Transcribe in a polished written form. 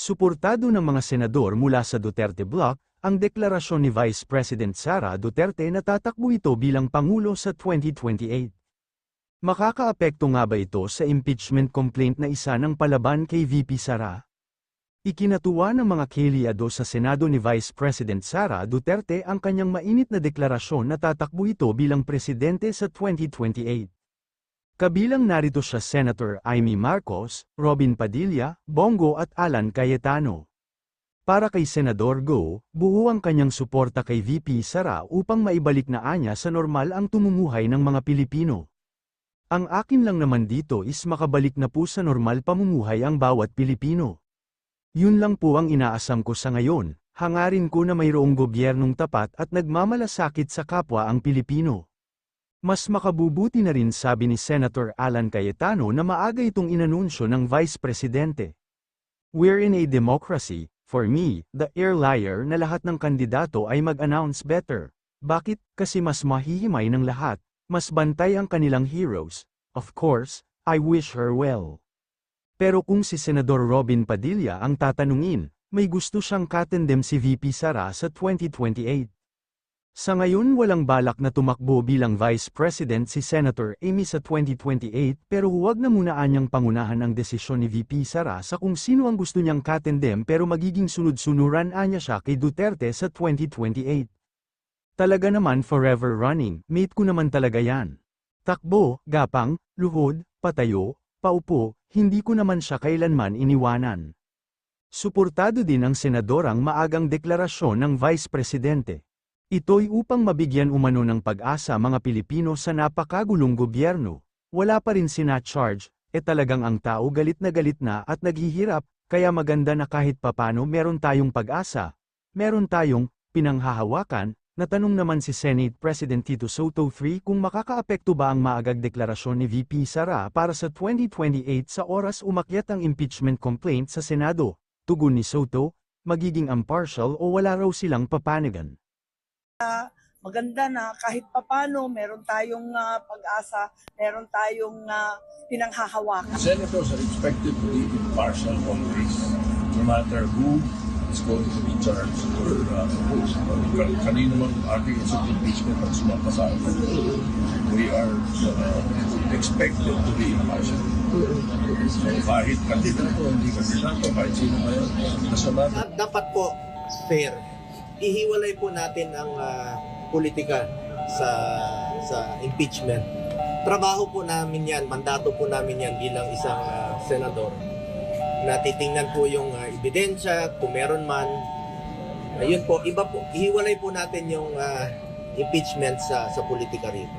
Suportado ng mga senador mula sa Duterte Bloc, ang deklarasyon ni Vice President Sara Duterte na tatakbo ito bilang Pangulo sa 2028. Makakaapekto nga ba ito sa impeachment complaint na isa ng palaban kay VP Sara? Ikinatuwa ng mga kaliado sa Senado ni Vice President Sara Duterte ang kanyang mainit na deklarasyon na tatakbo ito bilang presidente sa 2028. Kabilang narito siya Senator Amy Marcos, Robin Padilla, Bongo at Alan Cayetano. Para kay Senador Go, buo ang kanyang suporta kay VP Sara upang maibalik na anya sa normal ang tumumuhay ng mga Pilipino. Ang akin lang naman dito is makabalik na po sa normal pamumuhay ang bawat Pilipino. Yun lang po ang inaasam ko sa ngayon, hangarin ko na mayroong gobyernong tapat at nagmamalasakit sa kapwa ang Pilipino. Mas makabubuti na rin sabi ni Senator Alan Cayetano na maaga itong inanunsyo ng Vice Presidente. We're in a democracy, for me, the liar na lahat ng kandidato ay mag-announce better. Bakit? Kasi mas mahihimay ng lahat, mas bantay ang kanilang heroes. Of course, I wish her well. Pero kung si Senador Robin Padilla ang tatanungin, may gusto siyang katendem si VP Sara sa 2028. Sa ngayon walang balak na tumakbo bilang Vice President si Senator Amy sa 2028 pero huwag na muna anyang pangunahan ang desisyon ni VP Sara sa kung sino ang gusto niyang katendem pero magiging sunod-sunuran anya siya kay Duterte sa 2028. Talaga naman forever running, mate ko naman talaga yan. Takbo, gapang, luhod, patayo, paupo, hindi ko naman siya kailanman iniwanan. Suportado din ang senadorang maagang deklarasyon ng Vice Presidente. Ito'y upang mabigyan umano ng pag-asa mga Pilipino sa napakagulong gobyerno. Wala pa rin sina-charge, talagang ang tao galit na at naghihirap, kaya maganda na kahit papano meron tayong pag-asa. Meron tayong pinanghahawakan. Natanong naman si Senate President Tito Soto III kung makakaapekto ba ang maagag deklarasyon ni VP Sara para sa 2028 sa oras umakyat ang impeachment complaint sa Senado. Tugon ni Soto, magiging impartial o wala raw silang papanagan. Maganda na kahit papano meron tayong pag-asa, meron tayong pinanghahawakan. Senators are expected to be impartial always, no matter who is going to be charged or opposed. Kanino mang ating impeachment ang sumapasahan. We are expected to be impartial. So kahit kandidato, hindi kandidato, kahit sino ngayon, nasa dapat po fair. Ihiwalay po natin ang politika sa impeachment. Trabaho po namin yan, mandato po namin yan bilang isang senador. Natitingnan po yung ebidensya, kung meron man. Yun po, iba po, ihiwalay po natin yung impeachment sa politika rito.